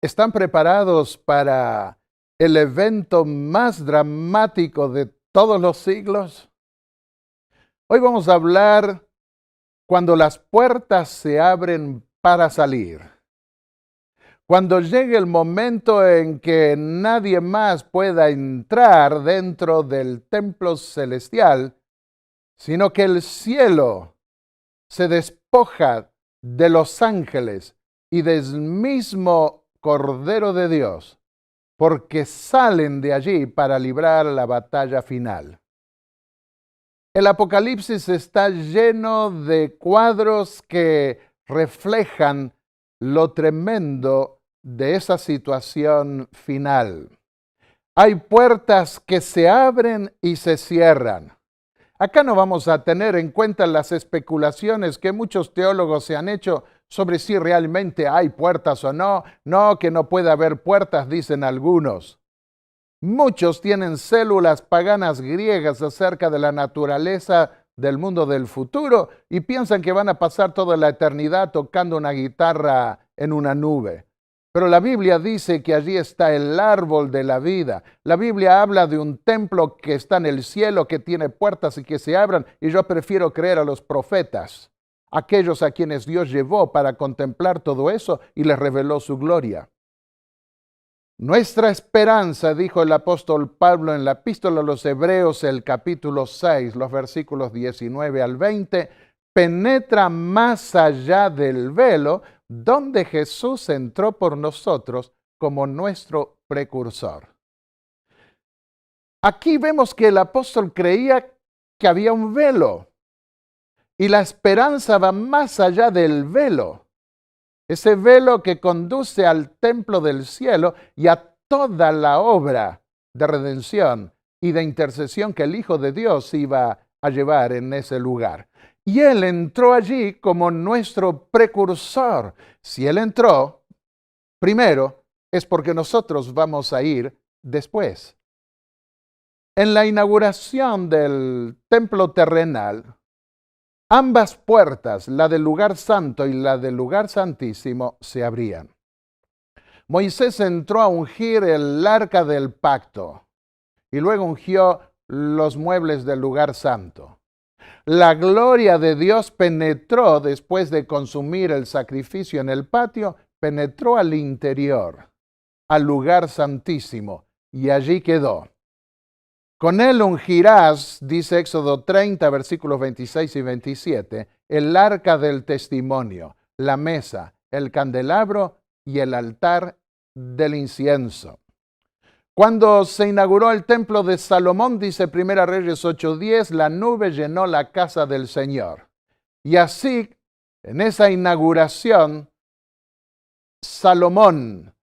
¿Están preparados para el evento más dramático de todos los siglos? Hoy vamos a hablar cuando las puertas se abren para salir. Cuando llegue el momento en que nadie más pueda entrar dentro del templo celestial, sino que el cielo se despoja de los ángeles y del mismo Cordero de Dios, porque salen de allí para librar la batalla final. El Apocalipsis está lleno de cuadros que reflejan lo tremendo de esa situación final. Hay puertas que se abren y se cierran. Acá no vamos a tener en cuenta las especulaciones que muchos teólogos se han hecho sobre si realmente hay puertas o no. No, que no puede haber puertas, dicen algunos. Muchos tienen células paganas griegas acerca de la naturaleza del mundo del futuro y piensan que van a pasar toda la eternidad tocando una guitarra en una nube. Pero la Biblia dice que allí está el árbol de la vida. La Biblia habla de un templo que está en el cielo, que tiene puertas y que se abran, y yo prefiero creer a los profetas, aquellos a quienes Dios llevó para contemplar todo eso y les reveló su gloria. Nuestra esperanza, dijo el apóstol Pablo en la epístola a los Hebreos, el capítulo 6, los versículos 19 al 20, penetra más allá del velo, donde Jesús entró por nosotros como nuestro precursor. Aquí vemos que el apóstol creía que había un velo y la esperanza va más allá del velo. Ese velo que conduce al templo del cielo y a toda la obra de redención y de intercesión que el Hijo de Dios iba a llevar en ese lugar. Y Él entró allí como nuestro precursor. Si Él entró primero, es porque nosotros vamos a ir después. En la inauguración del templo terrenal, ambas puertas, la del lugar santo y la del lugar santísimo, se abrían. Moisés entró a ungir el arca del pacto y luego ungió los muebles del lugar santo. La gloria de Dios penetró después de consumir el sacrificio en el patio, penetró al interior, al lugar santísimo, y allí quedó. Con él ungirás, dice Éxodo 30, versículos 26 y 27, el arca del testimonio, la mesa, el candelabro y el altar del incienso. Cuando se inauguró el templo de Salomón, dice 1 Reyes 8:10, la nube llenó la casa del Señor. Y así, en esa inauguración, Salomón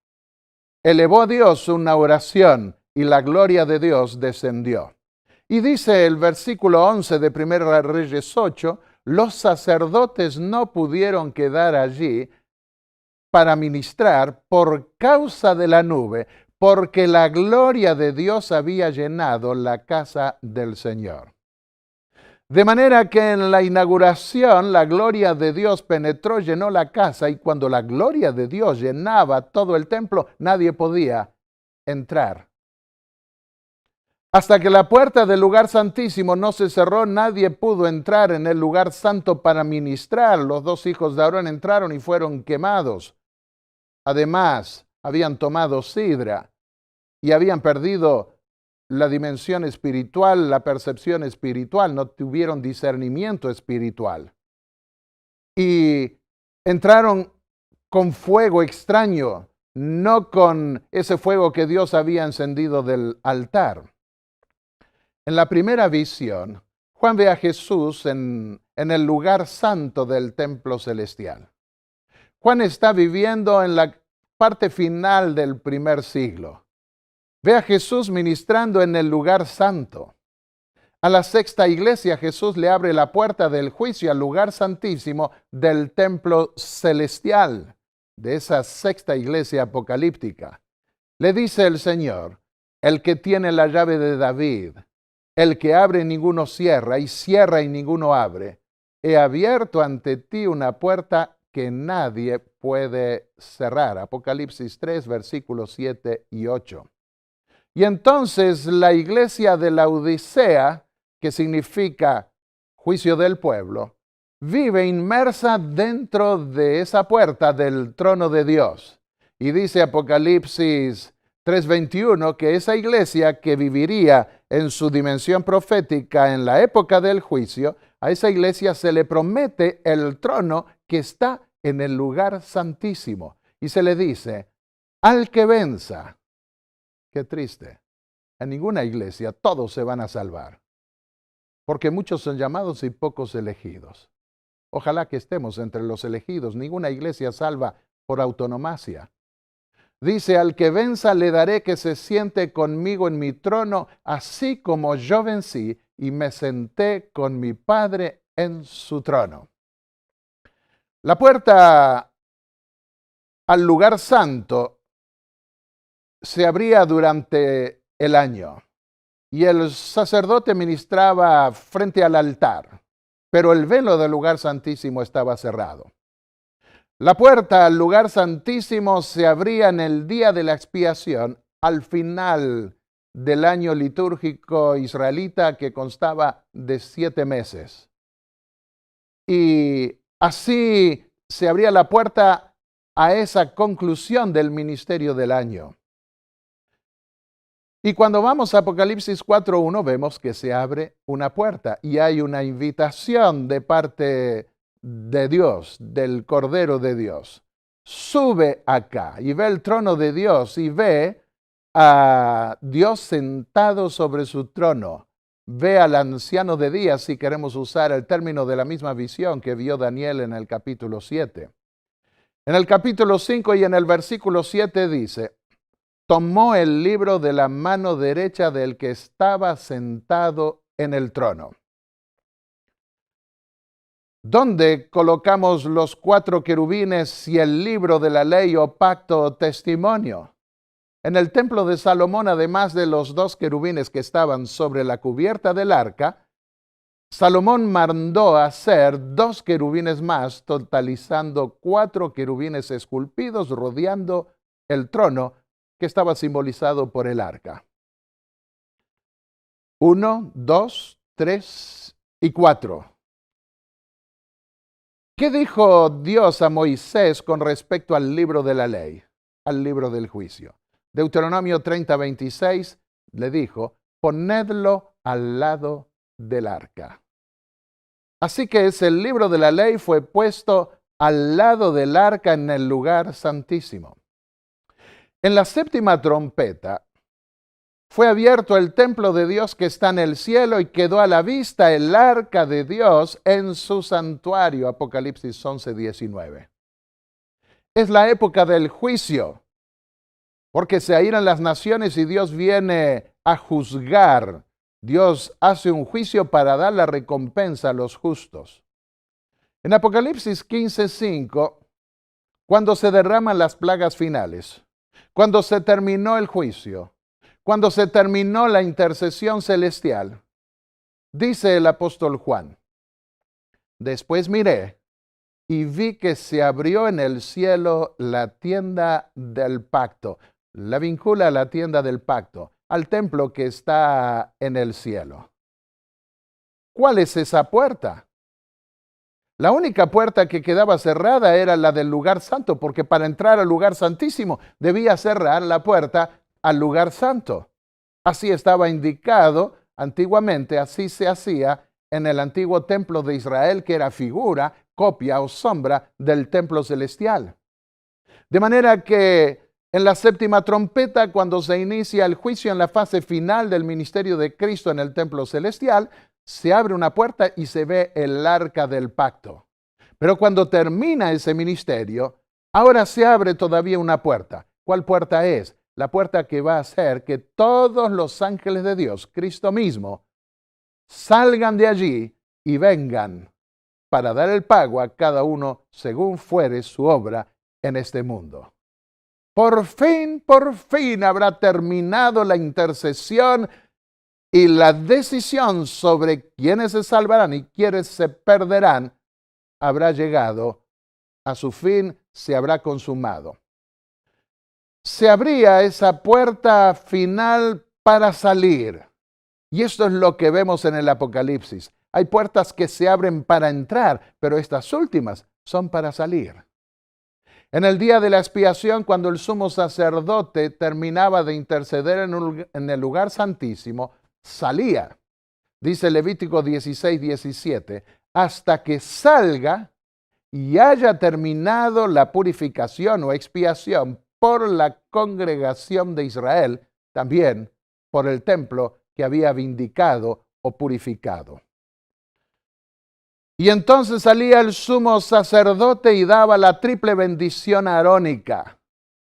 elevó a Dios una oración y la gloria de Dios descendió. Y dice el versículo 11 de 1 Reyes 8, los sacerdotes no pudieron quedar allí para ministrar por causa de la nube, porque la gloria de Dios había llenado la casa del Señor. De manera que en la inauguración la gloria de Dios penetró, llenó la casa, y cuando la gloria de Dios llenaba todo el templo, nadie podía entrar. Hasta que la puerta del lugar santísimo no se cerró, nadie pudo entrar en el lugar santo para ministrar. Los dos hijos de Aarón entraron y fueron quemados. Además, habían tomado sidra y habían perdido la dimensión espiritual, la percepción espiritual, no tuvieron discernimiento espiritual. Y entraron con fuego extraño, no con ese fuego que Dios había encendido del altar. En la primera visión, Juan ve a Jesús en el lugar santo del templo celestial. Juan está viviendo en la parte final del primer siglo. Ve a Jesús ministrando en el lugar santo. A la sexta iglesia Jesús le abre la puerta del juicio al lugar santísimo del templo celestial, de esa sexta iglesia apocalíptica. Le dice el Señor, el que tiene la llave de David, el que abre y ninguno cierra, y cierra y ninguno abre, he abierto ante ti una puerta que nadie puede cerrar. Apocalipsis 3, versículos 7 y 8. Y entonces la iglesia de la Odisea, que significa juicio del pueblo, vive inmersa dentro de esa puerta del trono de Dios. Y dice Apocalipsis 3:21 que esa iglesia que viviría en su dimensión profética en la época del juicio, a esa iglesia se le promete el trono que está en el lugar santísimo. Y se le dice, al que venza. Qué triste. En ninguna iglesia todos se van a salvar, porque muchos son llamados y pocos elegidos. Ojalá que estemos entre los elegidos. Ninguna iglesia salva por autonomacia. Dice, al que venza le daré que se siente conmigo en mi trono, así como yo vencí y me senté con mi Padre en su trono. La puerta al lugar santo se abría durante el año y el sacerdote ministraba frente al altar, pero el velo del lugar santísimo estaba cerrado. La puerta al lugar santísimo se abría en el día de la expiación, al final del año litúrgico israelita que constaba de 7 meses. Y así se abría la puerta a esa conclusión del ministerio del año. Y cuando vamos a Apocalipsis 4:1 vemos que se abre una puerta y hay una invitación de parte de Dios, del Cordero de Dios. Sube acá y ve el trono de Dios y ve a Dios sentado sobre su trono. Ve al anciano de días, si queremos usar el término de la misma visión que vio Daniel en el capítulo 7. En el capítulo 5 y en el versículo 7 dice, tomó el libro de la mano derecha del que estaba sentado en el trono. ¿Dónde colocamos los 4 querubines y el libro de la ley o pacto o testimonio? En el templo de Salomón, además de los 2 querubines que estaban sobre la cubierta del arca, Salomón mandó hacer 2 querubines más, totalizando 4 querubines esculpidos rodeando el trono que estaba simbolizado por el arca. 1, 2, 3 y 4. ¿Qué dijo Dios a Moisés con respecto al libro de la ley, al libro del juicio? Deuteronomio 30:26 le dijo, ponedlo al lado del arca. Así que el libro de la ley fue puesto al lado del arca en el lugar santísimo. En la 7ª trompeta fue abierto el templo de Dios que está en el cielo y quedó a la vista el arca de Dios en su santuario. Apocalipsis 11:19. Es la época del juicio, porque se airan las naciones y Dios viene a juzgar. Dios hace un juicio para dar la recompensa a los justos. En Apocalipsis 15:5, cuando se derraman las plagas finales, cuando se terminó el juicio, cuando se terminó la intercesión celestial, dice el apóstol Juan, después miré y vi que se abrió en el cielo la tienda del pacto. La vincula a la tienda del pacto, al templo que está en el cielo. ¿Cuál es esa puerta? La única puerta que quedaba cerrada era la del lugar santo, porque para entrar al lugar santísimo debía cerrar la puerta al lugar santo. Así estaba indicado antiguamente, así se hacía en el antiguo templo de Israel, que era figura, copia o sombra del templo celestial. De manera que en la 7ª trompeta, cuando se inicia el juicio en la fase final del ministerio de Cristo en el templo celestial, se abre una puerta y se ve el arca del pacto. Pero cuando termina ese ministerio, ahora se abre todavía una puerta. ¿Cuál puerta es? La puerta que va a hacer que todos los ángeles de Dios, Cristo mismo, salgan de allí y vengan para dar el pago a cada uno según fuere su obra en este mundo. Por fin habrá terminado la intercesión y la decisión sobre quiénes se salvarán y quiénes se perderán habrá llegado a su fin se habrá consumado. Se abría esa puerta final para salir. Y esto es lo que vemos en el Apocalipsis. Hay puertas que se abren para entrar, pero estas últimas son para salir. En el día de la expiación, cuando el sumo sacerdote terminaba de interceder en el lugar santísimo, salía, dice Levítico 16:17, hasta que salga y haya terminado la purificación o expiación por la congregación de Israel, también por el templo que había vindicado o purificado. Y entonces salía el sumo sacerdote y daba la triple bendición arónica.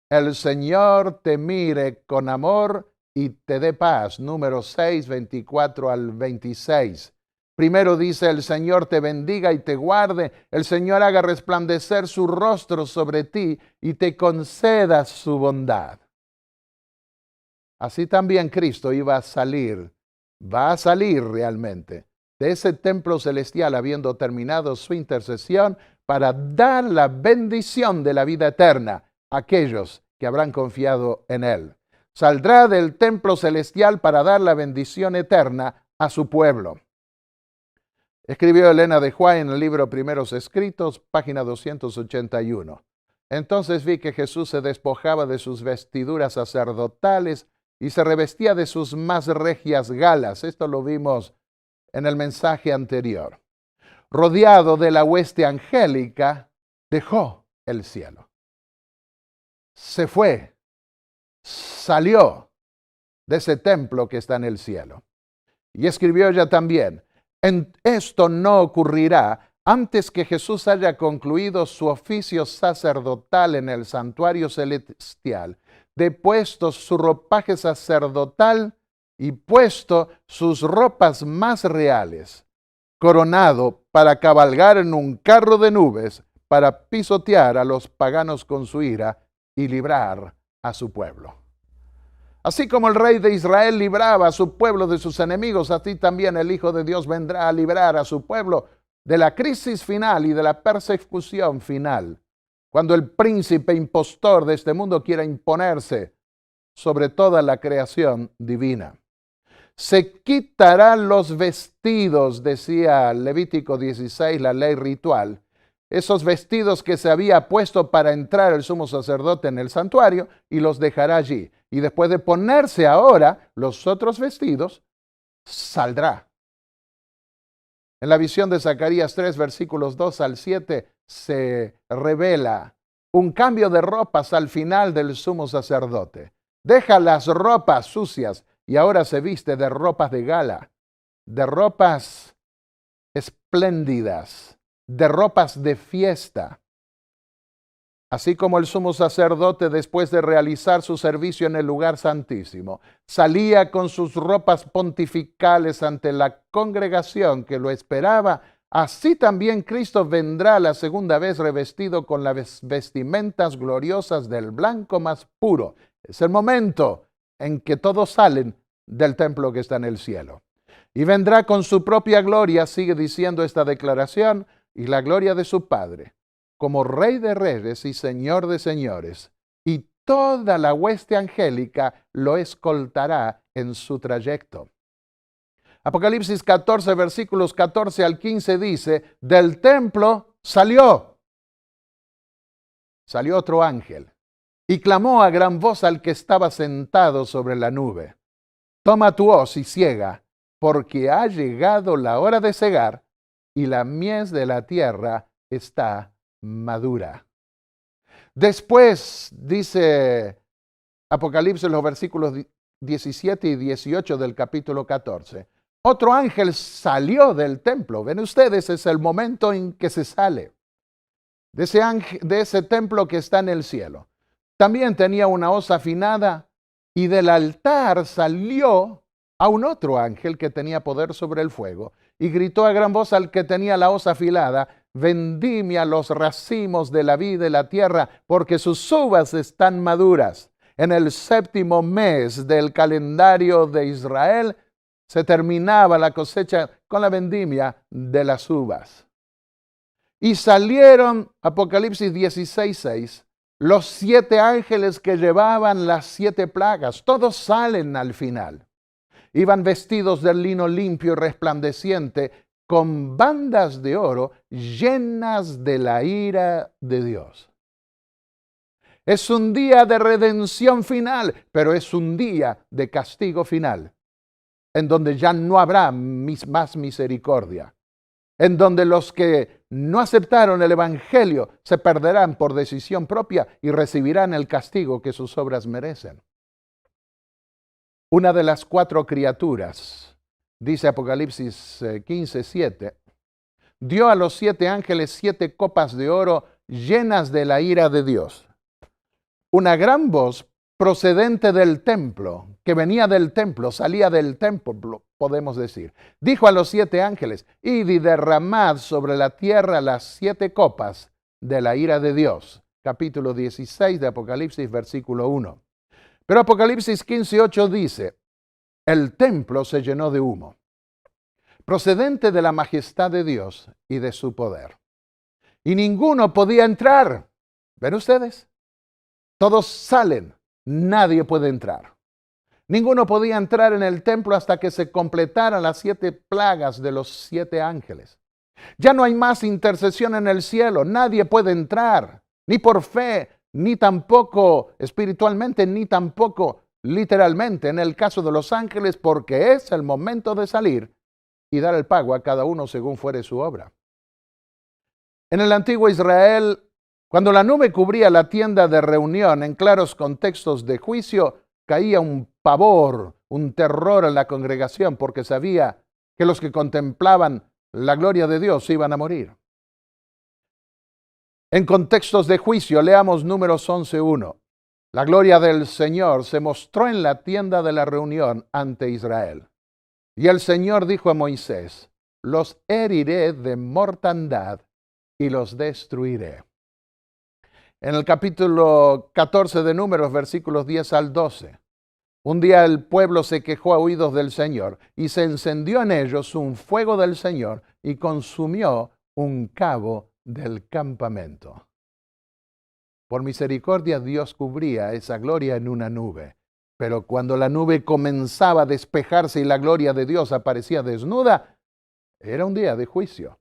El Señor te mire con amor y te dé paz. Números 6, 24 al 26. Primero dice, el Señor te bendiga y te guarde. El Señor haga resplandecer su rostro sobre ti y te conceda su bondad. Así también Cristo iba a salir, va a salir realmente de ese templo celestial habiendo terminado su intercesión para dar la bendición de la vida eterna a aquellos que habrán confiado en Él. Saldrá del templo celestial para dar la bendición eterna a su pueblo. Escribió Elena de White en el libro Primeros Escritos, página 281. Entonces vi que Jesús se despojaba de sus vestiduras sacerdotales y se revestía de sus más regias galas. Esto lo vimos en el mensaje anterior. Rodeado de la hueste angélica, dejó el cielo. Se fue, salió de ese templo que está en el cielo. Y escribió ella también, esto no ocurrirá antes que Jesús haya concluido su oficio sacerdotal en el santuario celestial, depuesto su ropaje sacerdotal y puesto sus ropas más reales, coronado para cabalgar en un carro de nubes, para pisotear a los paganos con su ira y librar a su pueblo. Así como el rey de Israel libraba a su pueblo de sus enemigos, así también el Hijo de Dios vendrá a librar a su pueblo de la crisis final y de la persecución final, cuando el príncipe impostor de este mundo quiera imponerse sobre toda la creación divina. Se quitarán los vestidos, decía Levítico 16, la ley ritual, esos vestidos que se había puesto para entrar el sumo sacerdote en el santuario, y los dejará allí. Y después de ponerse ahora los otros vestidos, saldrá. En la visión de Zacarías 3, versículos 2 al 7, se revela un cambio de ropas al final del sumo sacerdote. Deja las ropas sucias y ahora se viste de ropas de gala, de ropas espléndidas, de ropas de fiesta. Así como el sumo sacerdote, después de realizar su servicio en el lugar santísimo, salía con sus ropas pontificales ante la congregación que lo esperaba, así también Cristo vendrá la segunda vez revestido con las vestimentas gloriosas del blanco más puro. Es el momento en que todos salen del templo que está en el cielo. Y vendrá con su propia gloria, sigue diciendo esta declaración, y la gloria de su Padre, como Rey de Reyes y Señor de Señores, y toda la hueste angélica lo escoltará en su trayecto. Apocalipsis 14, versículos 14 al 15 dice, del templo salió otro ángel, y clamó a gran voz al que estaba sentado sobre la nube, toma tu hoz y ciega, porque ha llegado la hora de cegar, y la mies de la tierra está madura. Después, dice Apocalipsis, los versículos 17 y 18 del capítulo 14, otro ángel salió del templo. Ven ustedes, es el momento en que se sale de ese templo que está en el cielo. También tenía una hoz afinada y del altar salió a un otro ángel que tenía poder sobre el fuego y gritó a gran voz al que tenía la hoz afilada, vendimia los racimos de la vid de la tierra, porque sus uvas están maduras. En el séptimo mes del calendario de Israel se terminaba la cosecha con la vendimia de las uvas. Y salieron, Apocalipsis 16:6, los 7 ángeles que llevaban las 7 plagas. Todos salen al final. Iban vestidos de lino limpio y resplandeciente, con bandas de oro llenas de la ira de Dios. Es un día de redención final, pero es un día de castigo final, en donde ya no habrá más misericordia, en donde los que no aceptaron el Evangelio se perderán por decisión propia y recibirán el castigo que sus obras merecen. Una de las 4 criaturas, dice Apocalipsis 15:7, dio a los 7 ángeles 7 copas de oro llenas de la ira de Dios. Una gran voz procedente del templo, que venía del templo, salía del templo, podemos decir, dijo a los 7 ángeles: id y derramad sobre la tierra las 7 copas de la ira de Dios. Capítulo 16 de Apocalipsis, versículo 1. Pero Apocalipsis 15:8 dice: el templo se llenó de humo, procedente de la majestad de Dios y de su poder. Y ninguno podía entrar. ¿Ven ustedes? Todos salen, nadie puede entrar. Ninguno podía entrar en el templo hasta que se completaran las 7 plagas de los 7 ángeles. Ya no hay más intercesión en el cielo, nadie puede entrar, ni por fe, ni tampoco espiritualmente, ni tampoco literalmente en el caso de los ángeles, porque es el momento de salir y dar el pago a cada uno según fuere su obra. En el antiguo Israel, cuando la nube cubría la tienda de reunión en claros contextos de juicio, caía un pavor, un terror en la congregación, porque sabía que los que contemplaban la gloria de Dios iban a morir. En contextos de juicio, leamos Números 11:1. La gloria del Señor se mostró en la tienda de la reunión ante Israel. Y el Señor dijo a Moisés: los heriré de mortandad y los destruiré. En el capítulo 14 de Números, versículos 10 al 12. Un día el pueblo se quejó a oídos del Señor, y se encendió en ellos un fuego del Señor y consumió un cabo del campamento. Por misericordia Dios cubría esa gloria en una nube, pero cuando la nube comenzaba a despejarse y la gloria de Dios aparecía desnuda, era un día de juicio.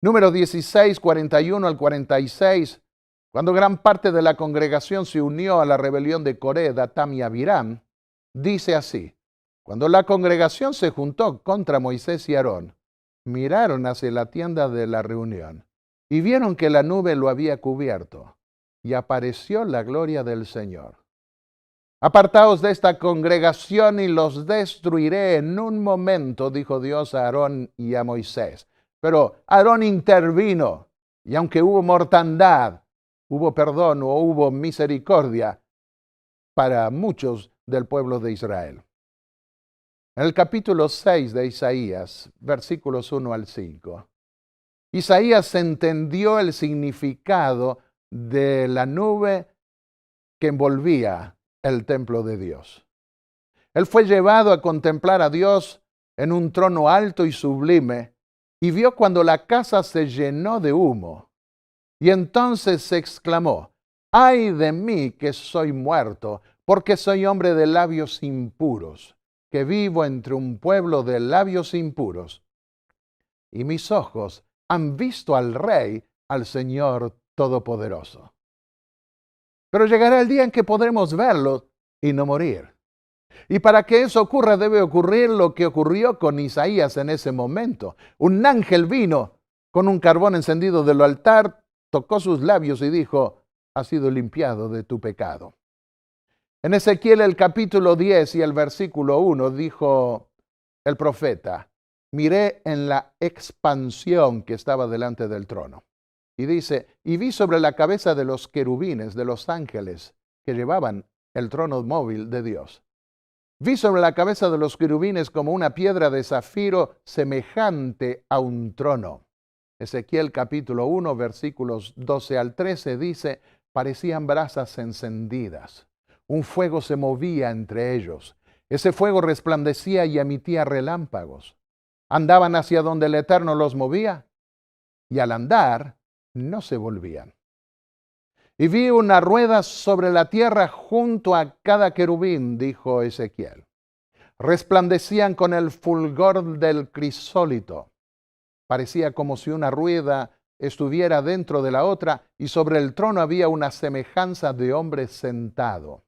Número 16, 41 al 46. Cuando gran parte de la congregación se unió a la rebelión de Coré, Datam y Abiram, dice así: cuando la congregación se juntó contra Moisés y Aarón, miraron hacia la tienda de la reunión y vieron que la nube lo había cubierto, y apareció la gloria del Señor. Apartaos de esta congregación y los destruiré en un momento, dijo Dios a Aarón y a Moisés. Pero Aarón intervino, y aunque hubo mortandad, hubo perdón o hubo misericordia para muchos del pueblo de Israel. En el capítulo 6 de Isaías, versículos 1 al 5, Isaías entendió el significado de la nube que envolvía el templo de Dios. Él fue llevado a contemplar a Dios en un trono alto y sublime, y vio cuando la casa se llenó de humo. Y entonces se exclamó: ¡ay de mí que soy muerto, porque soy hombre de labios impuros, que vivo entre un pueblo de labios impuros! Y mis ojos han visto al Rey, al Señor Todopoderoso. Pero llegará el día en que podremos verlo y no morir. Y para que eso ocurra debe ocurrir lo que ocurrió con Isaías en ese momento. Un ángel vino con un carbón encendido del altar, tocó sus labios y dijo: has sido limpiado de tu pecado. En Ezequiel el capítulo 10 y el versículo 1 dijo el profeta: miré en la expansión que estaba delante del trono. Y dice: y vi sobre la cabeza de los querubines, de los ángeles que llevaban el trono móvil de Dios. Vi sobre la cabeza de los querubines como una piedra de zafiro semejante a un trono. Ezequiel capítulo 1, versículos 12 al 13 dice: parecían brasas encendidas. Un fuego se movía entre ellos. Ese fuego resplandecía y emitía relámpagos. Andaban hacia donde el Eterno los movía, y al andar no se volvían. Y vi una rueda sobre la tierra junto a cada querubín, dijo Ezequiel. Resplandecían con el fulgor del crisólito. Parecía como si una rueda estuviera dentro de la otra, y sobre el trono había una semejanza de hombre sentado.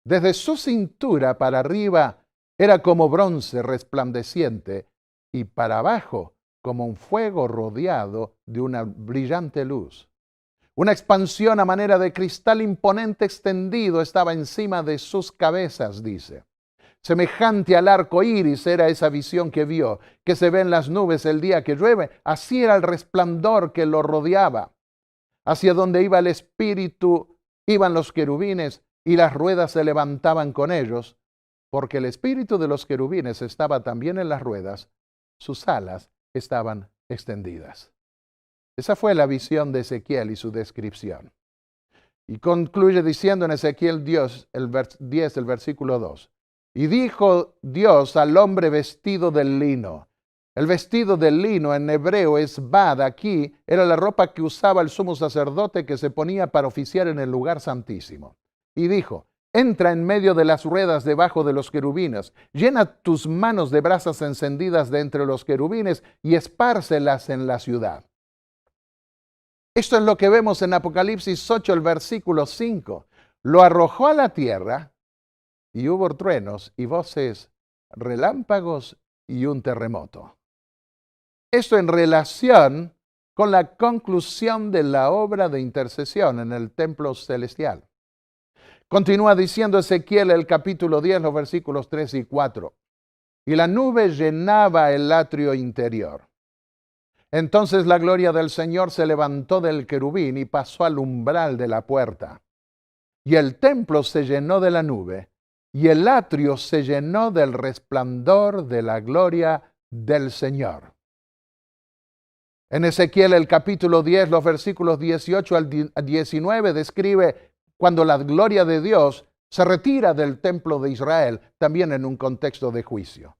Desde su cintura para arriba era como bronce resplandeciente, y para abajo como un fuego rodeado de una brillante luz. Una expansión a manera de cristal imponente extendido estaba encima de sus cabezas, dice. Semejante al arco iris era esa visión que vio, que se ve en las nubes el día que llueve. Así era el resplandor que lo rodeaba. Hacia donde iba el espíritu iban los querubines, y las ruedas se levantaban con ellos, porque el espíritu de los querubines estaba también en las ruedas, sus alas estaban extendidas. Esa fue la visión de Ezequiel y su descripción. Y concluye diciendo en Ezequiel 10, el versículo 2. Y dijo Dios al hombre vestido del lino. El vestido del lino en hebreo es bad. Aquí era la ropa que usaba el sumo sacerdote que se ponía para oficiar en el lugar santísimo. Y dijo, entra en medio de las ruedas debajo de los querubines, llena tus manos de brasas encendidas de entre los querubines y espárcelas en la ciudad. Esto es lo que vemos en Apocalipsis 8, el versículo 5. Lo arrojó a la tierra y hubo truenos y voces, relámpagos y un terremoto. Esto en relación con la conclusión de la obra de intercesión en el templo celestial. Continúa diciendo Ezequiel el capítulo 10, los versículos 3 y 4. Y la nube llenaba el atrio interior. Entonces la gloria del Señor se levantó del querubín y pasó al umbral de la puerta. Y el templo se llenó de la nube, y el atrio se llenó del resplandor de la gloria del Señor. En Ezequiel el capítulo 10, los versículos 18 al 19, describe cuando la gloria de Dios se retira del templo de Israel, también en un contexto de juicio.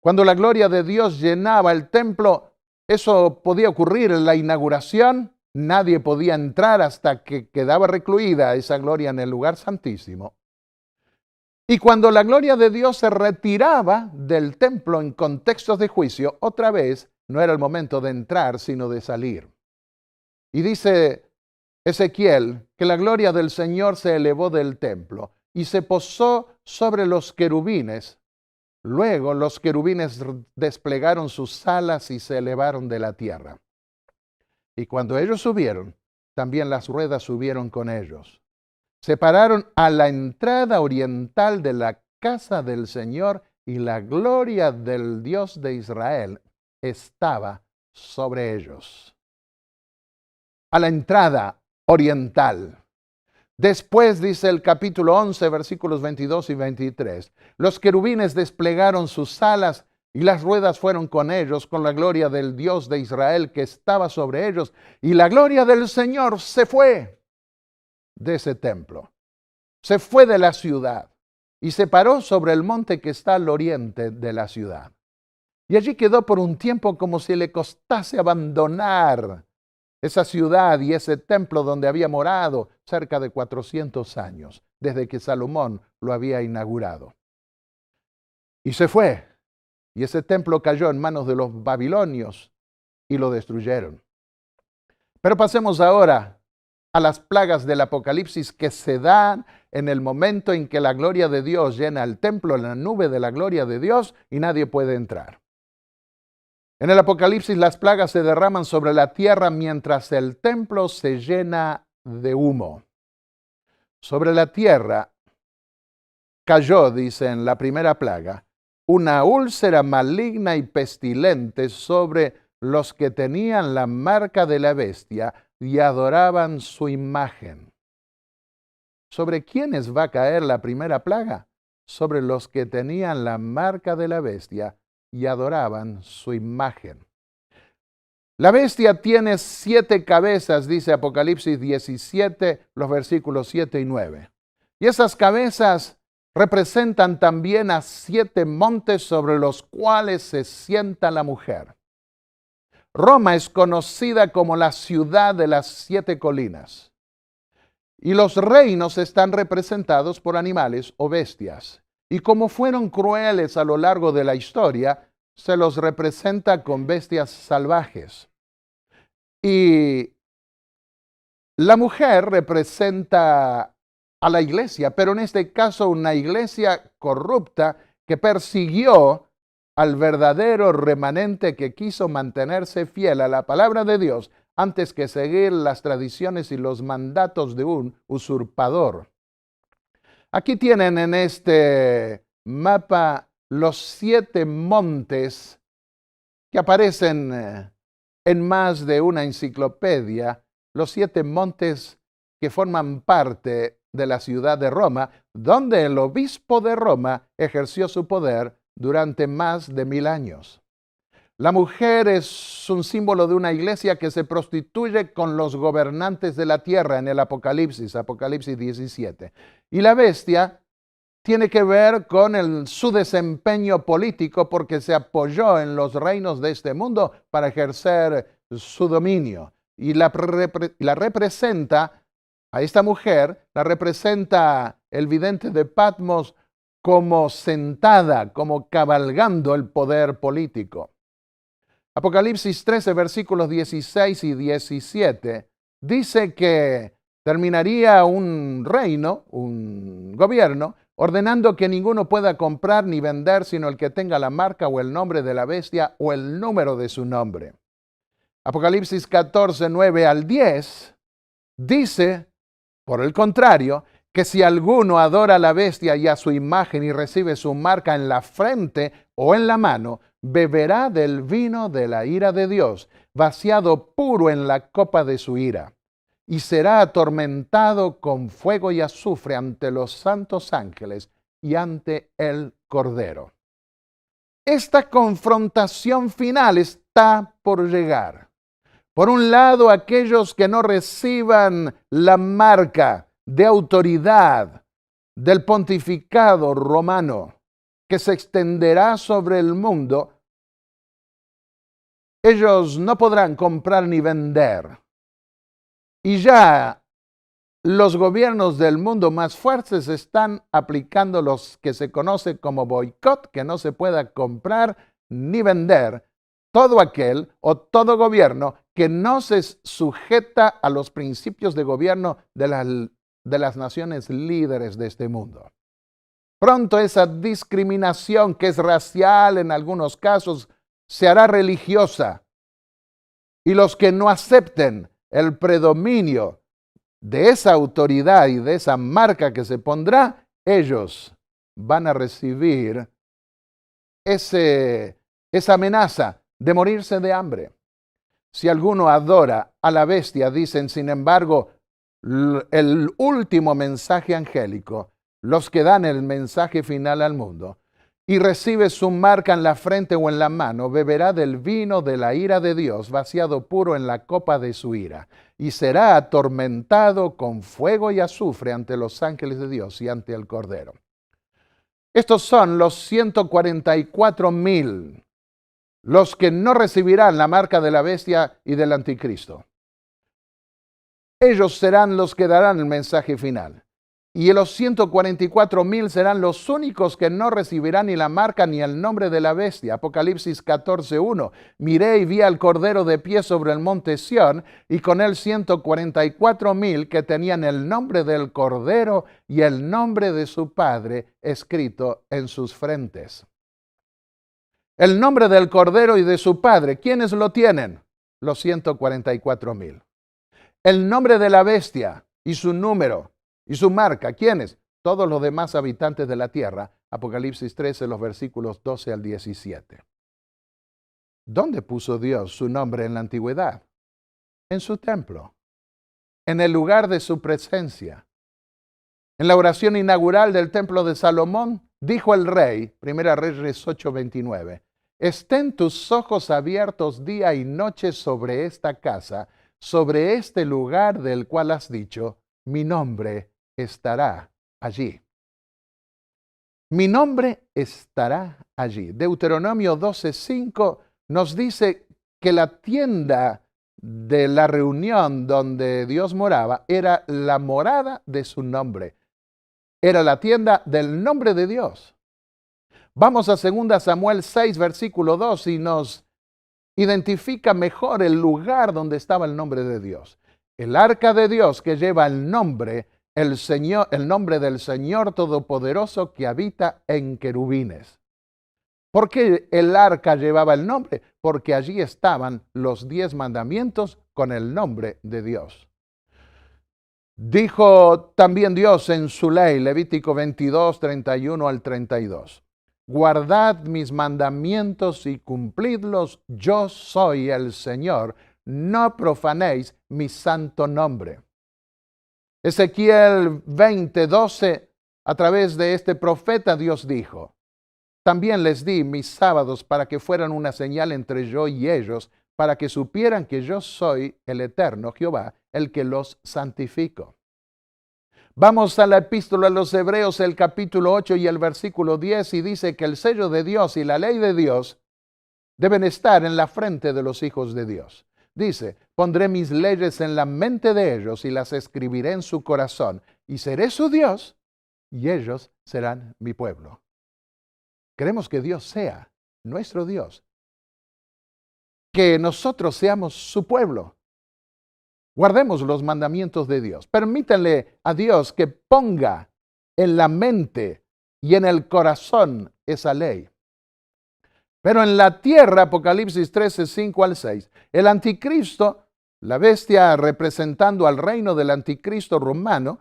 Cuando la gloria de Dios llenaba el templo, eso podía ocurrir en la inauguración. Nadie podía entrar hasta que quedaba recluida esa gloria en el lugar santísimo. Y cuando la gloria de Dios se retiraba del templo en contextos de juicio, otra vez no era el momento de entrar, sino de salir. Y dice Ezequiel que la gloria del Señor se elevó del templo y se posó sobre los querubines. Luego los querubines desplegaron sus alas y se elevaron de la tierra. Y cuando ellos subieron, también las ruedas subieron con ellos. Se pararon a la entrada oriental de la casa del Señor y la gloria del Dios de Israel estaba sobre ellos. A la entrada oriental. Después, dice el capítulo 11, versículos 22 y 23, los querubines desplegaron sus alas y las ruedas fueron con ellos, con la gloria del Dios de Israel que estaba sobre ellos, y la gloria del Señor se fue de ese templo, se fue de la ciudad y se paró sobre el monte que está al oriente de la ciudad. Y allí quedó por un tiempo como si le costase abandonar esa ciudad y ese templo donde había morado cerca de 400 años, desde que Salomón lo había inaugurado. Y se fue, y ese templo cayó en manos de los babilonios y lo destruyeron. Pero pasemos ahora a las plagas del Apocalipsis que se dan en el momento en que la gloria de Dios llena el templo, en la nube de la gloria de Dios, y nadie puede entrar. En el Apocalipsis las plagas se derraman sobre la tierra mientras el templo se llena de humo. Sobre la tierra cayó, dice en la primera plaga, una úlcera maligna y pestilente sobre los que tenían la marca de la bestia y adoraban su imagen. ¿Sobre quiénes va a caer la primera plaga? Sobre los que tenían la marca de la bestia y adoraban su imagen. La bestia tiene 7 cabezas, dice Apocalipsis 17, los versículos 7 y 9. Y esas cabezas representan también a 7 montes sobre los cuales se sienta la mujer. Roma es conocida como la ciudad de las 7 colinas. Y los reinos están representados por animales o bestias. Y como fueron crueles a lo largo de la historia, se los representa con bestias salvajes. Y la mujer representa a la iglesia, pero en este caso una iglesia corrupta que persiguió al verdadero remanente que quiso mantenerse fiel a la palabra de Dios antes que seguir las tradiciones y los mandatos de un usurpador. Aquí tienen en este mapa los 7 montes que aparecen en más de una enciclopedia, los 7 montes que forman parte de la ciudad de Roma, donde el obispo de Roma ejerció su poder durante más de 1000 años. La mujer es un símbolo de una iglesia que se prostituye con los gobernantes de la tierra en el Apocalipsis 17. Y la bestia tiene que ver con su desempeño político porque se apoyó en los reinos de este mundo para ejercer su dominio. Y la representa, a esta mujer, la representa el vidente de Patmos como sentada, como cabalgando el poder político. Apocalipsis 13, versículos 16 y 17, dice que terminaría un reino, un gobierno, ordenando que ninguno pueda comprar ni vender sino el que tenga la marca o el nombre de la bestia o el número de su nombre. Apocalipsis 14, 9 al 10, dice, por el contrario, que si alguno adora a la bestia y a su imagen y recibe su marca en la frente o en la mano, beberá del vino de la ira de Dios, vaciado puro en la copa de su ira, y será atormentado con fuego y azufre ante los santos ángeles y ante el Cordero. Esta confrontación final está por llegar. Por un lado, aquellos que no reciban la marca de autoridad del pontificado romano que se extenderá sobre el mundo, ellos no podrán comprar ni vender. Y ya los gobiernos del mundo más fuertes están aplicando los que se conoce como boicot, que no se pueda comprar ni vender todo aquel o todo gobierno que no se sujeta a los principios de gobierno de las naciones líderes de este mundo. Pronto esa discriminación que es racial en algunos casos se hará religiosa y los que no acepten el predominio de esa autoridad y de esa marca que se pondrá, ellos van a recibir esa amenaza de morirse de hambre. Si alguno adora a la bestia, dicen, sin embargo, el último mensaje angélico, los que dan el mensaje final al mundo, y recibe su marca en la frente o en la mano, beberá del vino de la ira de Dios, vaciado puro en la copa de su ira, y será atormentado con fuego y azufre ante los ángeles de Dios y ante el Cordero. Estos son los 144,000, los que no recibirán la marca de la bestia y del anticristo. Ellos serán los que darán el mensaje final. Y los 144,000 serán los únicos que no recibirán ni la marca ni el nombre de la bestia. Apocalipsis 14:1. Miré y vi al Cordero de pie sobre el monte Sión, y con él 144,000 que tenían el nombre del Cordero y el nombre de su Padre escrito en sus frentes. El nombre del Cordero y de su Padre, ¿quiénes lo tienen? Los 144,000. El nombre de la bestia y su número y su marca, ¿quiénes? Todos los demás habitantes de la tierra. Apocalipsis 13, los versículos 12 al 17. ¿Dónde puso Dios su nombre en la antigüedad? En su templo, en el lugar de su presencia. En la oración inaugural del templo de Salomón, dijo el rey, 1 Reyes 8:29, estén tus ojos abiertos día y noche sobre esta casa, sobre este lugar del cual has dicho, mi nombre estará allí. Mi nombre estará allí. Deuteronomio 12:5 nos dice que la tienda de la reunión donde Dios moraba era la morada de su nombre. Era la tienda del nombre de Dios. Vamos a 2 Samuel 6, versículo 2, y nos identifica mejor el lugar donde estaba el nombre de Dios. El arca de Dios que lleva el nombre del Señor Todopoderoso que habita en querubines. ¿Por qué el arca llevaba el nombre? Porque allí estaban los 10 mandamientos con el nombre de Dios. Dijo también Dios en su ley, Levítico 22, 31 al 32. Guardad mis mandamientos y cumplidlos, yo soy el Señor, no profanéis mi santo nombre. Ezequiel 20, 12, a través de este profeta Dios dijo, también les di mis sábados para que fueran una señal entre yo y ellos, para que supieran que yo soy el eterno Jehová, el que los santifico. Vamos a la epístola a los Hebreos, el capítulo 8 y el versículo 10, y dice que el sello de Dios y la ley de Dios deben estar en la frente de los hijos de Dios. Dice, pondré mis leyes en la mente de ellos y las escribiré en su corazón, y seré su Dios, y ellos serán mi pueblo. Queremos que Dios sea nuestro Dios, que nosotros seamos su pueblo. Guardemos los mandamientos de Dios. Permítanle a Dios que ponga en la mente y en el corazón esa ley. Pero en la tierra, Apocalipsis 13, 5 al 6, el anticristo, la bestia representando al reino del anticristo romano,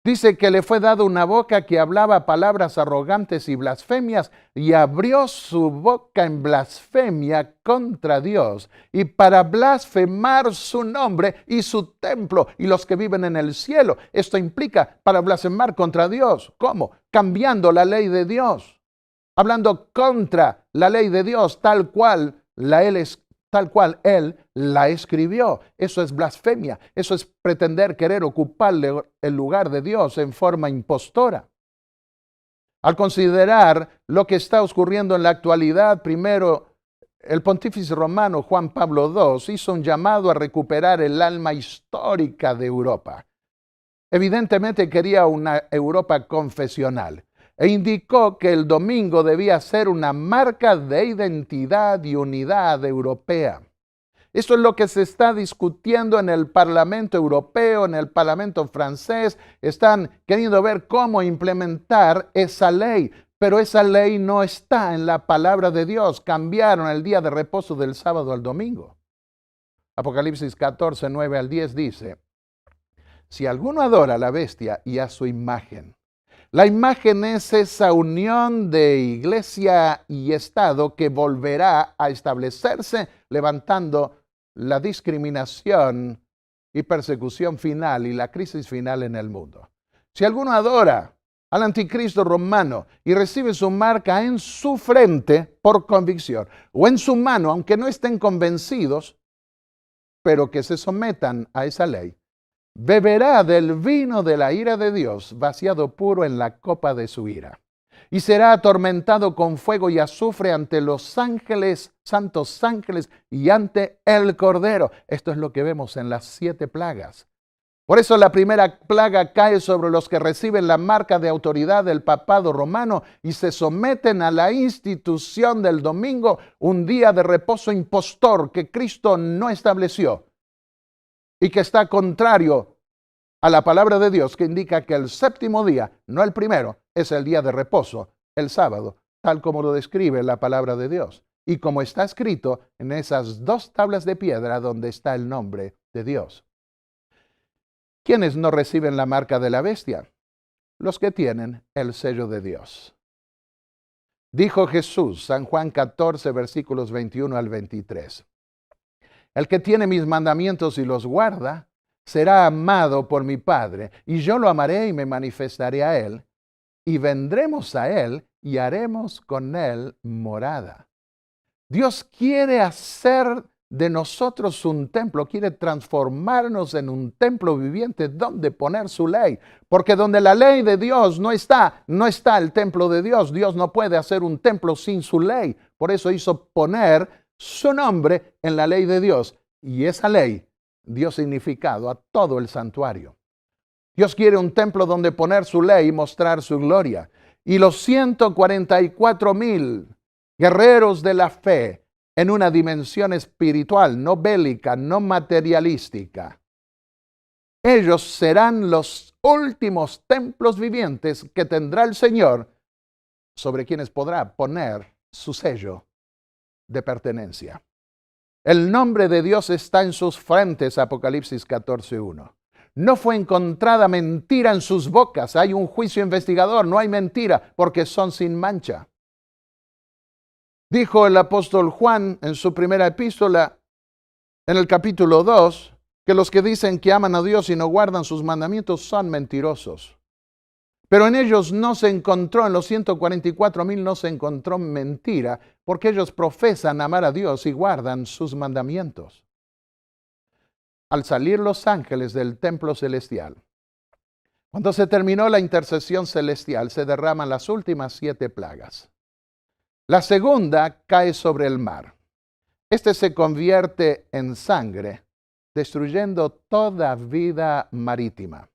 dice que le fue dado una boca que hablaba palabras arrogantes y blasfemias y abrió su boca en blasfemia contra Dios y para blasfemar su nombre y su templo y los que viven en el cielo. Esto implica para blasfemar contra Dios. ¿Cómo? Cambiando la ley de Dios. Hablando contra la ley de Dios tal cual Él la escribió. Eso es blasfemia. Eso es pretender querer ocuparle el lugar de Dios en forma impostora. Al considerar lo que está ocurriendo en la actualidad, primero, el pontífice romano Juan Pablo II hizo un llamado a recuperar el alma histórica de Europa. Evidentemente quería una Europa confesional. E indicó que el domingo debía ser una marca de identidad y unidad europea. Eso es lo que se está discutiendo en el Parlamento Europeo, en el Parlamento francés. Están queriendo ver cómo implementar esa ley, pero esa ley no está en la palabra de Dios. Cambiaron el día de reposo del sábado al domingo. Apocalipsis 14, 9 al 10 dice, si alguno adora a la bestia y a su imagen. La imagen es esa unión de iglesia y Estado que volverá a establecerse levantando la discriminación y persecución final y la crisis final en el mundo. Si alguno adora al anticristo romano y recibe su marca en su frente por convicción o en su mano, aunque no estén convencidos, pero que se sometan a esa ley, beberá del vino de la ira de Dios, vaciado puro en la copa de su ira. Y será atormentado con fuego y azufre ante los ángeles, santos ángeles, y ante el Cordero. Esto es lo que vemos en las 7 plagas. Por eso la primera plaga cae sobre los que reciben la marca de autoridad del papado romano y se someten a la institución del domingo, un día de reposo impostor que Cristo no estableció. Y que está contrario a la palabra de Dios, que indica que el séptimo día, no el primero, es el día de reposo, el sábado, tal como lo describe la palabra de Dios. Y como está escrito en esas 2 tablas de piedra donde está el nombre de Dios. ¿Quiénes no reciben la marca de la bestia? Los que tienen el sello de Dios. Dijo Jesús, San Juan 14, versículos 21 al 23. El que tiene mis mandamientos y los guarda, será amado por mi Padre, y yo lo amaré y me manifestaré a él, y vendremos a él y haremos con él morada. Dios quiere hacer de nosotros un templo, quiere transformarnos en un templo viviente donde poner su ley, porque donde la ley de Dios no está el templo de Dios. Dios no puede hacer un templo sin su ley. Por eso hizo poner su nombre en la ley de Dios. Y esa ley dio significado a todo el santuario. Dios quiere un templo donde poner su ley y mostrar su gloria. Y los 144,000 guerreros de la fe en una dimensión espiritual, no bélica, no materialística. Ellos serán los últimos templos vivientes que tendrá el Señor, sobre quienes podrá poner su sello de pertenencia. El nombre de Dios está en sus frentes, Apocalipsis 14:1. No fue encontrada mentira en sus bocas. Hay un juicio investigador, no hay mentira, porque son sin mancha. Dijo el apóstol Juan en su primera epístola, en el capítulo 2, que los que dicen que aman a Dios y no guardan sus mandamientos son mentirosos. Pero en ellos no se encontró, en los 144,000 no se encontró mentira, porque ellos profesan amar a Dios y guardan sus mandamientos. Al salir los ángeles del templo celestial, cuando se terminó la intercesión celestial, se derraman las últimas 7 plagas. La segunda cae sobre el mar. Este se convierte en sangre, destruyendo toda vida marítima.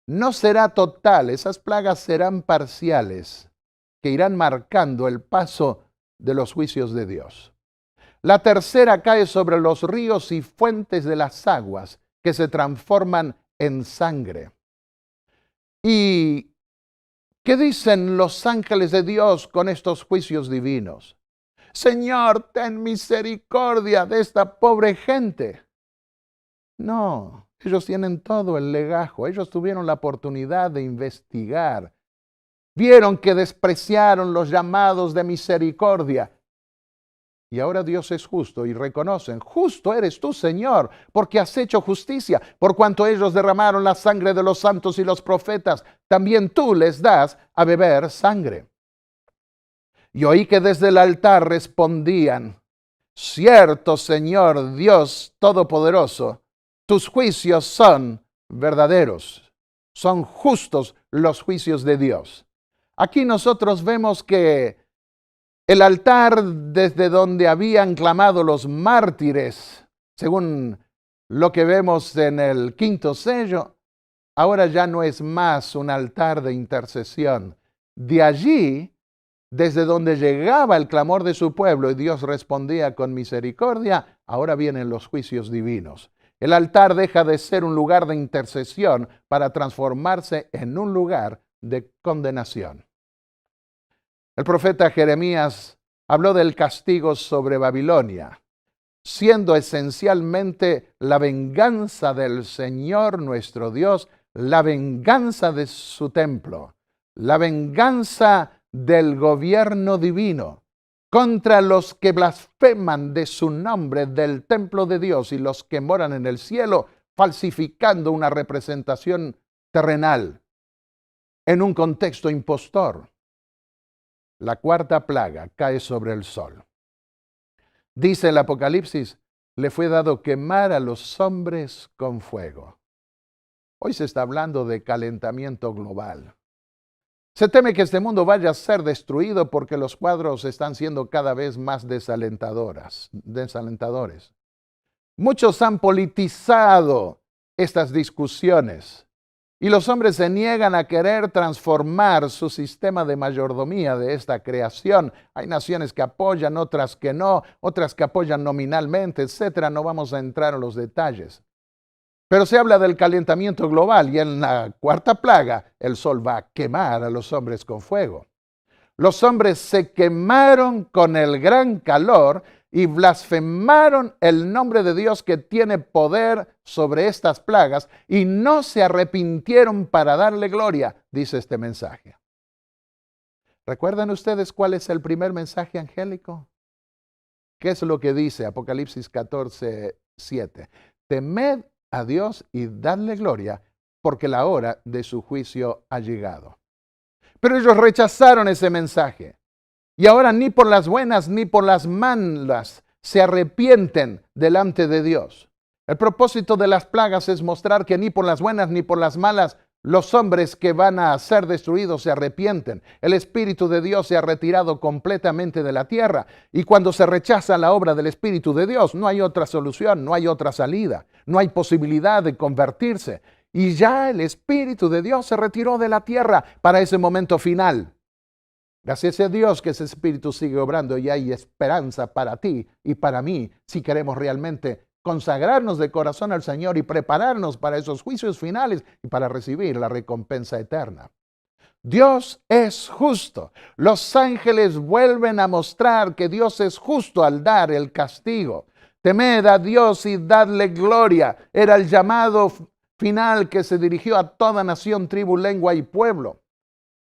No será total, esas plagas serán parciales, que irán marcando el paso de los juicios de Dios. La tercera cae sobre los ríos y fuentes de las aguas, que se transforman en sangre. ¿Y qué dicen los ángeles de Dios con estos juicios divinos? Señor, ten misericordia de esta pobre gente. No, ellos tienen todo el legajo. Ellos tuvieron la oportunidad de investigar. Vieron que despreciaron los llamados de misericordia. Y ahora Dios es justo y reconocen, justo eres tú, Señor, porque has hecho justicia. Por cuanto ellos derramaron la sangre de los santos y los profetas, también tú les das a beber sangre. Y oí que desde el altar respondían, cierto, Señor Dios Todopoderoso, tus juicios son verdaderos, son justos los juicios de Dios. Aquí nosotros vemos que el altar desde donde habían clamado los mártires, según lo que vemos en el 5º sello, ahora ya no es más un altar de intercesión. De allí, desde donde llegaba el clamor de su pueblo y Dios respondía con misericordia, ahora vienen los juicios divinos. El altar deja de ser un lugar de intercesión para transformarse en un lugar de condenación. El profeta Jeremías habló del castigo sobre Babilonia, siendo esencialmente la venganza del Señor nuestro Dios, la venganza de su templo, la venganza del gobierno divino contra los que blasfeman de su nombre del templo de Dios y los que moran en el cielo, falsificando una representación terrenal en un contexto impostor. La 4ª plaga cae sobre el sol. Dice el Apocalipsis, le fue dado quemar a los hombres con fuego. Hoy se está hablando de calentamiento global. Se teme que este mundo vaya a ser destruido porque los cuadros están siendo cada vez más desalentadores. Muchos han politizado estas discusiones. Y los hombres se niegan a querer transformar su sistema de mayordomía de esta creación. Hay naciones que apoyan, otras que no, otras que apoyan nominalmente, etc. No vamos a entrar en los detalles. Pero se habla del calentamiento global y en la 4ª plaga el sol va a quemar a los hombres con fuego. Los hombres se quemaron con el gran calor y blasfemaron el nombre de Dios que tiene poder sobre estas plagas y no se arrepintieron para darle gloria, dice este mensaje. ¿Recuerdan ustedes cuál es el primer mensaje angélico? ¿Qué es lo que dice Apocalipsis 14:7? Temed a Dios y dadle gloria, porque la hora de su juicio ha llegado. Pero ellos rechazaron ese mensaje. Y ahora ni por las buenas ni por las malas se arrepienten delante de Dios. El propósito de las plagas es mostrar que ni por las buenas ni por las malas Los hombres que van a ser destruidos se arrepienten. El Espíritu de Dios se ha retirado completamente de la tierra. Y cuando se rechaza la obra del Espíritu de Dios, no hay otra solución, no hay otra salida, no hay posibilidad de convertirse. Y ya el Espíritu de Dios se retiró de la tierra para ese momento final. Gracias a Dios que ese Espíritu sigue obrando y hay esperanza para ti y para mí si queremos realmente consagrarnos de corazón al Señor y prepararnos para esos juicios finales y para recibir la recompensa eterna. Dios es justo. Los ángeles vuelven a mostrar que Dios es justo al dar el castigo. Temed a Dios y dadle gloria. Era el llamado final que se dirigió a toda nación, tribu, lengua y pueblo.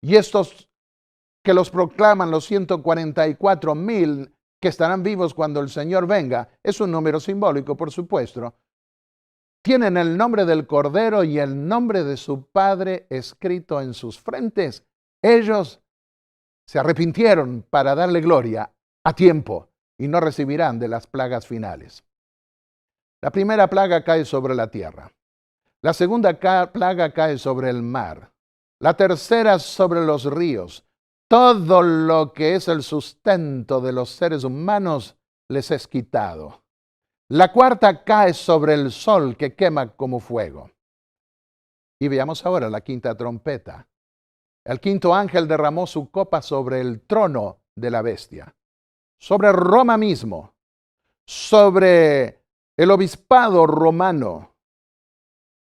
Y estos que los proclaman, los 144,000 que estarán vivos cuando el Señor venga, es un número simbólico, por supuesto, tienen el nombre del Cordero y el nombre de su Padre escrito en sus frentes. Ellos se arrepintieron para darle gloria a tiempo y no recibirán de las plagas finales. La primera plaga cae sobre la tierra. La segunda plaga cae sobre el mar. La tercera sobre los ríos. Todo lo que es el sustento de los seres humanos les es quitado. La cuarta cae sobre el sol que quema como fuego. Y veamos ahora la quinta trompeta. El quinto ángel derramó su copa sobre el trono de la bestia, sobre Roma mismo, sobre el obispado romano.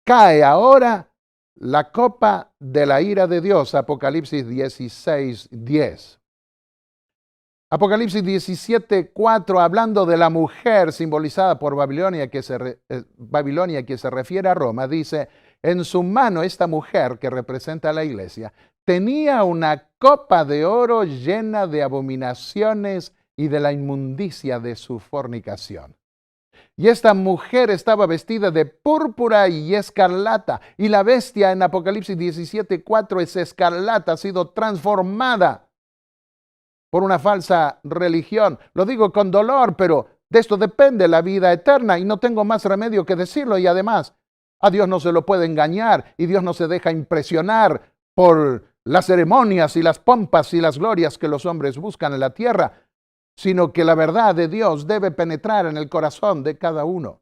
Cae ahora la copa de la ira de Dios, Apocalipsis 16:10. Apocalipsis 17:4, hablando de la mujer simbolizada por Babilonia que se refiere a Roma, dice, en su mano esta mujer que representa a la iglesia tenía una copa de oro llena de abominaciones y de la inmundicia de su fornicación. Y esta mujer estaba vestida de púrpura y escarlata. Y la bestia en Apocalipsis 17:4 es escarlata, ha sido transformada por una falsa religión. Lo digo con dolor, pero de esto depende la vida eterna y no tengo más remedio que decirlo. Y además, a Dios no se lo puede engañar y Dios no se deja impresionar por las ceremonias y las pompas y las glorias que los hombres buscan en la tierra, sino que la verdad de Dios debe penetrar en el corazón de cada uno.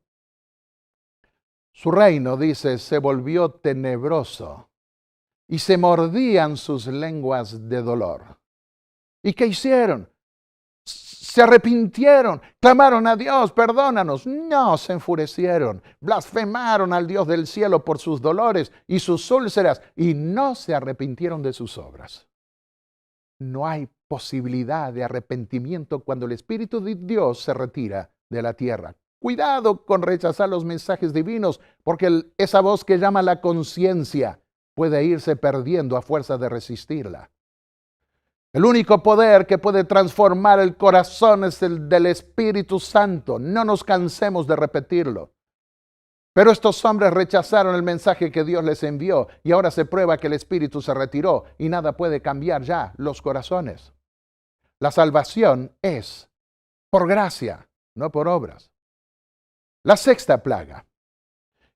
Su reino, dice, se volvió tenebroso y se mordían sus lenguas de dolor. ¿Y qué hicieron? Se arrepintieron, clamaron a Dios, perdónanos. No, se enfurecieron, blasfemaron al Dios del cielo por sus dolores y sus úlceras y no se arrepintieron de sus obras. No hay posibilidad de arrepentimiento cuando el Espíritu de Dios se retira de la tierra. Cuidado con rechazar los mensajes divinos, porque esa voz que llama la conciencia puede irse perdiendo a fuerza de resistirla. El único poder que puede transformar el corazón es el del Espíritu Santo. No nos cansemos de repetirlo. Pero estos hombres rechazaron el mensaje que Dios les envió y ahora se prueba que el Espíritu se retiró y nada puede cambiar ya los corazones. La salvación es por gracia, no por obras. La sexta plaga.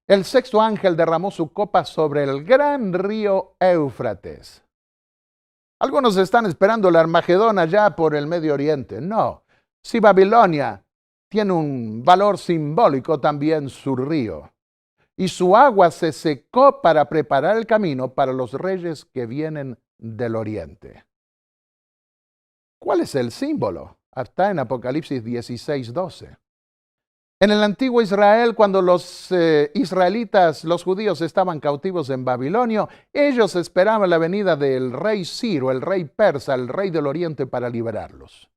El sexto ángel derramó su copa sobre el gran río Éufrates. Algunos están esperando el Armagedón allá por el Medio Oriente. No, si Babilonia tiene un valor simbólico, también su río. Y su agua se secó para preparar el camino para los reyes que vienen del oriente. ¿Cuál es el símbolo? Está en Apocalipsis 16:12. En el antiguo Israel, cuando los israelitas, los judíos, estaban cautivos en Babilonia, ellos esperaban la venida del rey Ciro, el rey persa, el rey del oriente, para liberarlos.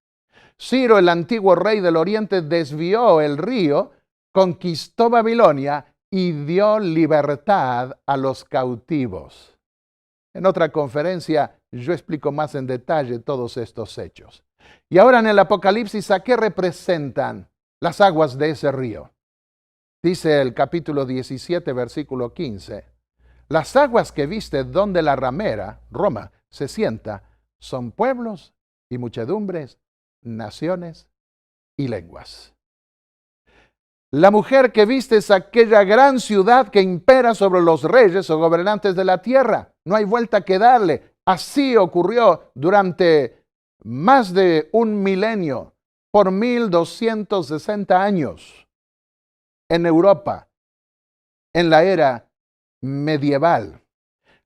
Ciro, el antiguo rey del oriente, desvió el río, conquistó Babilonia y dio libertad a los cautivos. En otra conferencia yo explico más en detalle todos estos hechos. Y ahora en el Apocalipsis, ¿a qué representan las aguas de ese río? Dice el capítulo 17, versículo 15. Las aguas que viste donde la ramera, Roma, se sienta, son pueblos y muchedumbres, naciones y lenguas. La mujer que viste es aquella gran ciudad que impera sobre los reyes o gobernantes de la tierra. No hay vuelta que darle. Así ocurrió durante más de un milenio, por 1260 años, en Europa, en la era medieval.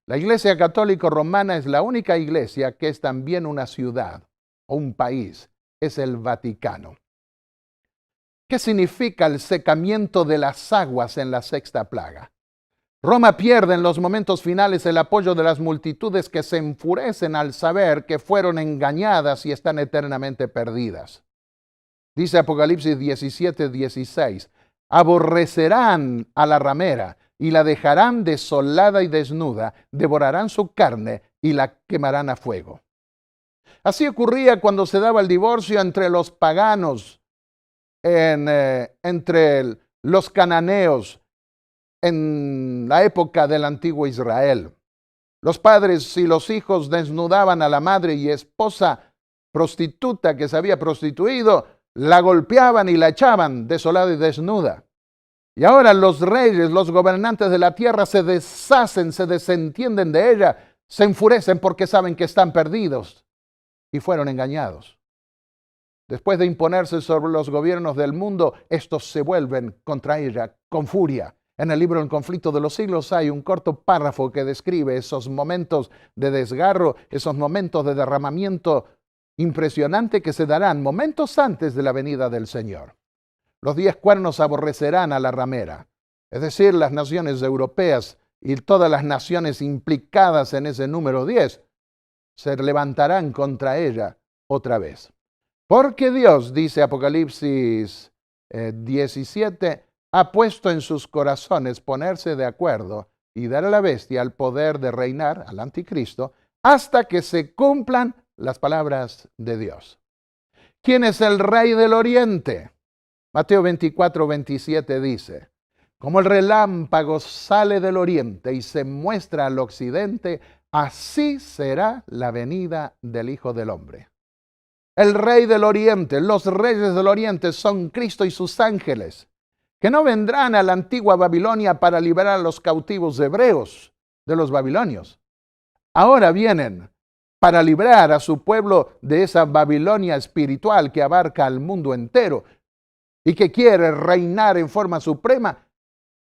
La Iglesia Católica Romana es la única iglesia que es también una ciudad o un país. Es el Vaticano. ¿Qué significa el secamiento de las aguas en la sexta plaga? Roma pierde en los momentos finales el apoyo de las multitudes que se enfurecen al saber que fueron engañadas y están eternamente perdidas. Dice Apocalipsis 17:16, aborrecerán a la ramera y la dejarán desolada y desnuda, devorarán su carne y la quemarán a fuego. Así ocurría cuando se daba el divorcio entre los paganos, entre los cananeos, en la época del antiguo Israel. Los padres y los hijos desnudaban a la madre y esposa prostituta que se había prostituido, la golpeaban y la echaban desolada y desnuda. Y ahora los reyes, los gobernantes de la tierra se deshacen, se desentienden de ella, se enfurecen porque saben que están perdidos y fueron engañados. Después de imponerse sobre los gobiernos del mundo, estos se vuelven contra ella con furia. En el libro El conflicto de los siglos hay un corto párrafo que describe esos momentos de desgarro, esos momentos de derramamiento impresionante que se darán momentos antes de la venida del Señor. Los 10 cuernos aborrecerán a la ramera, es decir, las naciones europeas y todas las naciones implicadas en ese número 10 se levantarán contra ella otra vez. Porque Dios, dice Apocalipsis 17, ha puesto en sus corazones ponerse de acuerdo y dar a la bestia el poder de reinar, al anticristo, hasta que se cumplan las palabras de Dios. ¿Quién es el rey del oriente? Mateo 24:27 dice, como el relámpago sale del oriente y se muestra al occidente, así será la venida del Hijo del Hombre. El rey del oriente, los reyes del oriente son Cristo y sus ángeles, que no vendrán a la antigua Babilonia para liberar a los cautivos hebreos de los babilonios. Ahora vienen para librar a su pueblo de esa Babilonia espiritual que abarca al mundo entero y que quiere reinar en forma suprema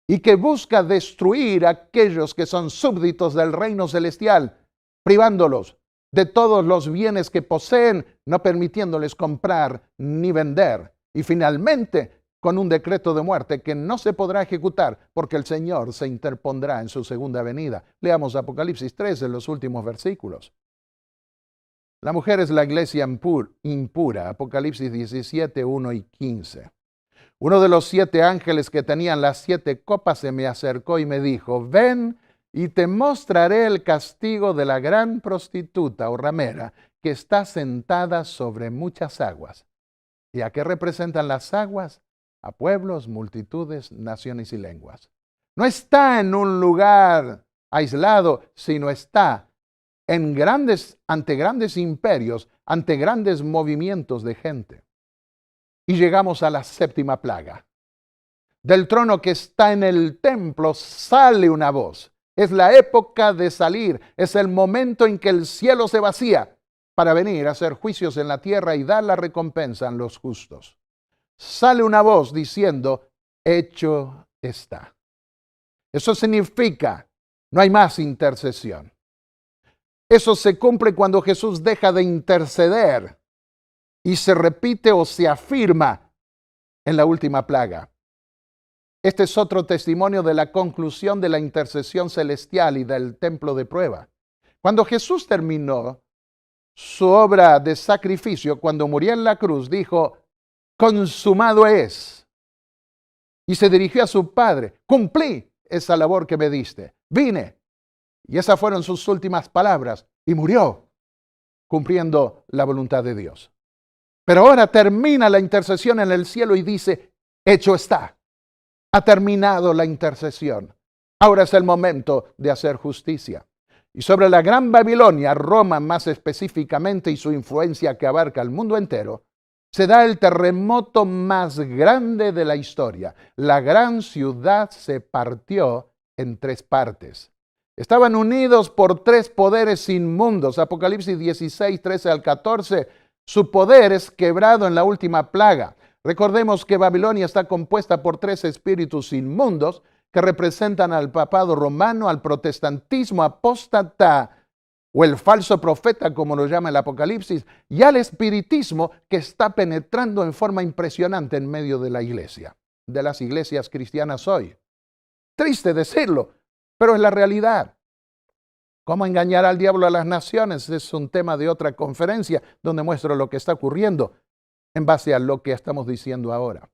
y que busca destruir a aquellos que son súbditos del reino celestial, privándolos de todos los bienes que poseen, no permitiéndoles comprar ni vender. Y finalmente, con un decreto de muerte que no se podrá ejecutar porque el Señor se interpondrá en su segunda venida. Leamos Apocalipsis 3 en los últimos versículos. La mujer es la iglesia impura, Apocalipsis 17, 1 y 15. Uno de los 7 ángeles que tenían las 7 copas se me acercó y me dijo, ven y te mostraré el castigo de la gran prostituta o ramera que está sentada sobre muchas aguas. ¿Y a qué representan las aguas? A pueblos, multitudes, naciones y lenguas. No está en un lugar aislado, sino está ante grandes imperios, ante grandes movimientos de gente. Y llegamos a la séptima plaga. Del trono que está en el templo sale una voz. Es la época de salir, es el momento en que el cielo se vacía para venir a hacer juicios en la tierra y dar la recompensa a los justos. Sale una voz diciendo, hecho está. Eso significa, no hay más intercesión. Eso se cumple cuando Jesús deja de interceder y se repite o se afirma en la última plaga. Este es otro testimonio de la conclusión de la intercesión celestial y del templo de prueba. Cuando Jesús terminó su obra de sacrificio, cuando murió en la cruz, dijo, consumado es. Y se dirigió a su Padre, cumplí esa labor que me diste, vine. Y esas fueron sus últimas palabras, y murió, cumpliendo la voluntad de Dios. Pero ahora termina la intercesión en el cielo y dice, hecho está. Ha terminado la intercesión. Ahora es el momento de hacer justicia. Y sobre la gran Babilonia, Roma más específicamente y su influencia que abarca el mundo entero, se da el terremoto más grande de la historia. La gran ciudad se partió en 3 partes. Estaban unidos por 3 poderes inmundos. Apocalipsis 16, 13 al 14. Su poder es quebrado en la última plaga. Recordemos que Babilonia está compuesta por 3 espíritus inmundos que representan al papado romano, al protestantismo apóstata o el falso profeta, como lo llama el Apocalipsis, y al espiritismo que está penetrando en forma impresionante en medio de la iglesia, de las iglesias cristianas hoy. Triste decirlo, pero es la realidad. ¿Cómo engañar al diablo a las naciones? Es un tema de otra conferencia donde muestro lo que está ocurriendo en base a lo que estamos diciendo ahora.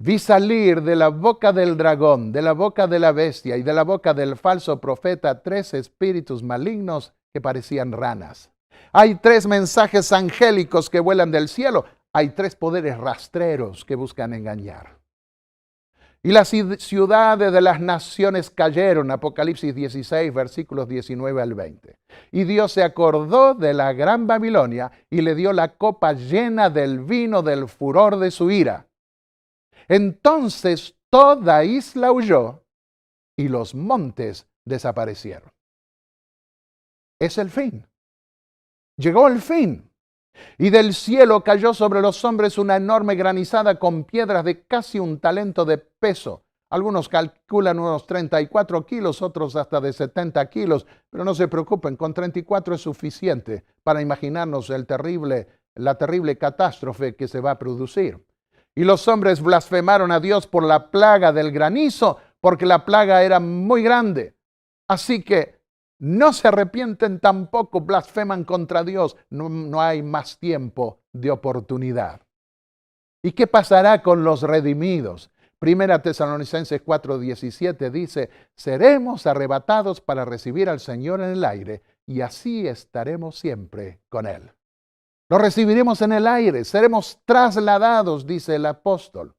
Vi salir de la boca del dragón, de la boca de la bestia y de la boca del falso profeta 3 espíritus malignos que parecían ranas. Hay 3 mensajes angélicos que vuelan del cielo. Hay 3 poderes rastreros que buscan engañar. Y las ciudades de las naciones cayeron, Apocalipsis 16, versículos 19 al 20. Y Dios se acordó de la gran Babilonia y le dio la copa llena del vino del furor de su ira. Entonces toda isla huyó y los montes desaparecieron. Es el fin. Llegó el fin. Y del cielo cayó sobre los hombres una enorme granizada con piedras de casi 1 talento de peso. Algunos calculan unos 34 kilos, otros hasta de 70 kilos. Pero no se preocupen, con 34 es suficiente para imaginarnos la terrible catástrofe que se va a producir. Y los hombres blasfemaron a Dios por la plaga del granizo, porque la plaga era muy grande. Así que no se arrepienten tampoco, blasfeman contra Dios. No hay más tiempo de oportunidad. ¿Y qué pasará con los redimidos? Primera Tesalonicenses 4:17 dice, seremos arrebatados para recibir al Señor en el aire y así estaremos siempre con Él. Lo recibiremos en el aire, seremos trasladados, dice el apóstol.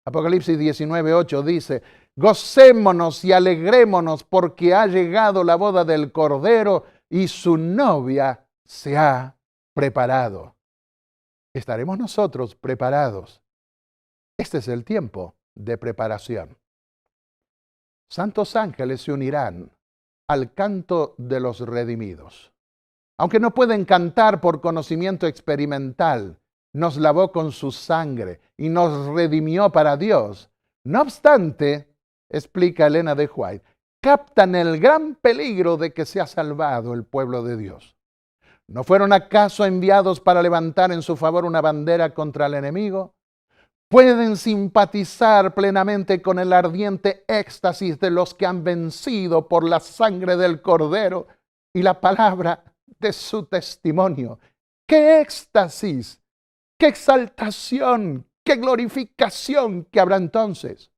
Apocalipsis 19:8 dice, gocémonos y alegrémonos porque ha llegado la boda del Cordero y su novia se ha preparado. ¿Estaremos nosotros preparados? Este es el tiempo de preparación. Santos ángeles se unirán al canto de los redimidos. Aunque no pueden cantar por conocimiento experimental, nos lavó con su sangre y nos redimió para Dios. No obstante, explica Elena de White, captan el gran peligro de que sea salvado el pueblo de Dios. ¿No fueron acaso enviados para levantar en su favor una bandera contra el enemigo? Pueden simpatizar plenamente con el ardiente éxtasis de los que han vencido por la sangre del Cordero y la palabra de su testimonio. ¡Qué éxtasis! ¡Qué exaltación! ¡Qué glorificación que habrá entonces!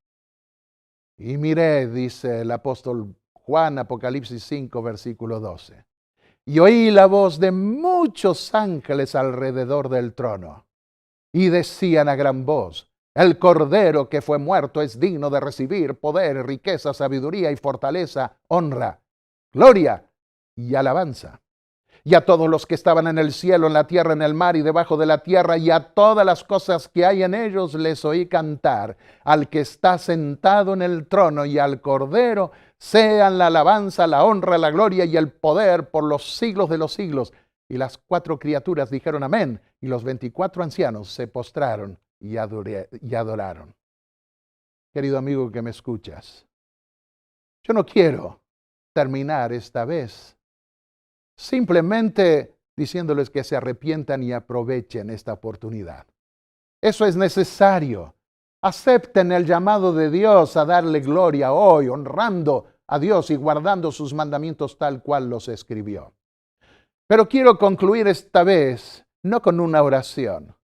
Y miré, dice el apóstol Juan, Apocalipsis 5, versículo 12. Y oí la voz de muchos ángeles alrededor del trono. Y decían a gran voz, el Cordero que fue muerto es digno de recibir poder, riqueza, sabiduría y fortaleza, honra, gloria y alabanza. Y a todos los que estaban en el cielo, en la tierra, en el mar y debajo de la tierra, y a todas las cosas que hay en ellos, les oí cantar, al que está sentado en el trono y al Cordero, sean la alabanza, la honra, la gloria y el poder por los siglos de los siglos. Y las 4 criaturas dijeron amén, y los 24 ancianos se postraron y adoraron. Querido amigo que me escuchas, yo no quiero terminar esta vez simplemente diciéndoles que se arrepientan y aprovechen esta oportunidad. Eso es necesario. Acepten el llamado de Dios a darle gloria hoy, honrando a Dios y guardando sus mandamientos tal cual los escribió. Pero quiero concluir esta vez no con una oración,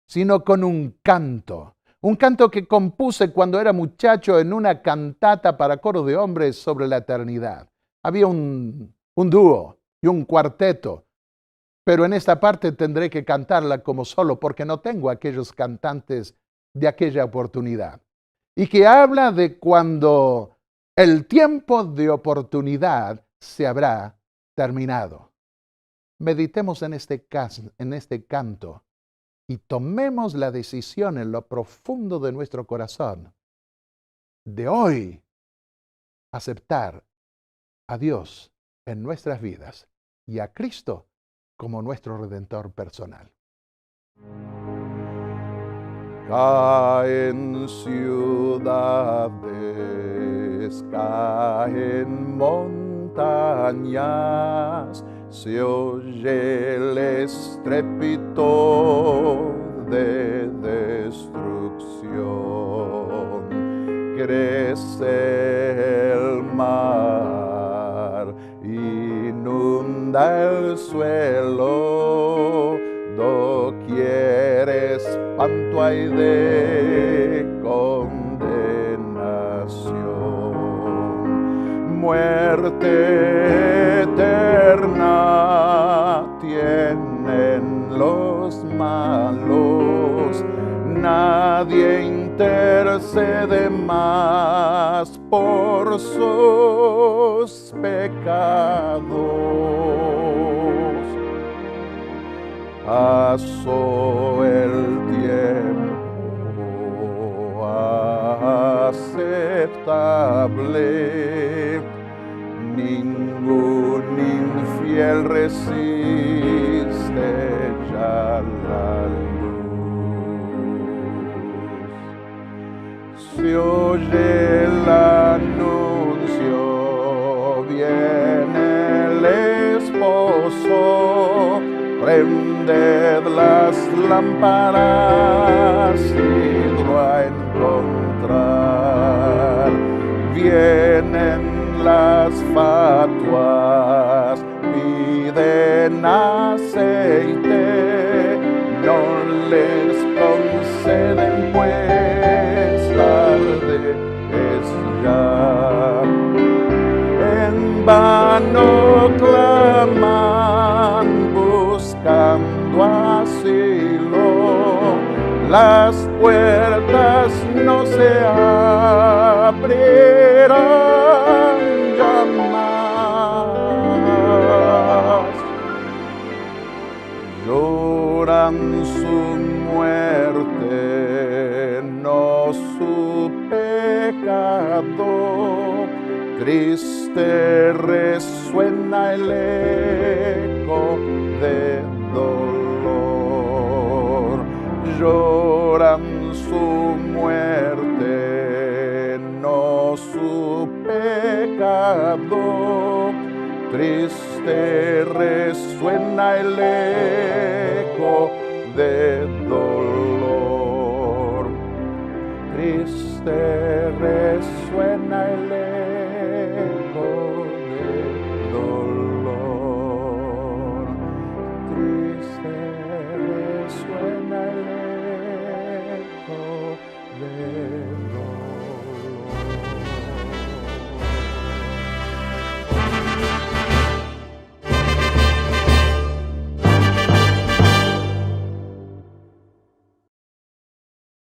sino con un canto que compuse cuando era muchacho en una cantata para coro de hombres sobre la eternidad. Había un dúo y un cuarteto, pero en esta parte tendré que cantarla como solo porque no tengo aquellos cantantes de aquella oportunidad. Y que habla de cuando el tiempo de oportunidad se habrá terminado. Meditemos en este canto y tomemos la decisión en lo profundo de nuestro corazón de hoy aceptar a Dios en nuestras vidas y a Cristo como nuestro Redentor personal. Caen ciudades, caen montañas, se oye el estrépito de destrucción. Crece el mar, inunda el suelo, doquier espanto hay de condenación. Muerte eterna tienen los malos, nadie intercede más por sus pecados. Pasó el tiempo aceptable, ningún infiel resiste ya la luz. Se oye el anuncio, viene el esposo, prended las lámparas, idlo a encontrar. Vienen las fatuas, piden aceite, no les conceden pues, tarde es ya. En vano claman buscando asilo, las puertas no se abrirán jamás. Lloran su muerte, no su pecado, triste resuena el eco de dolor. Lloran su muerte, no su pecado, triste resuena el eco de dolor. Triste resuena el eco de dolor. Triste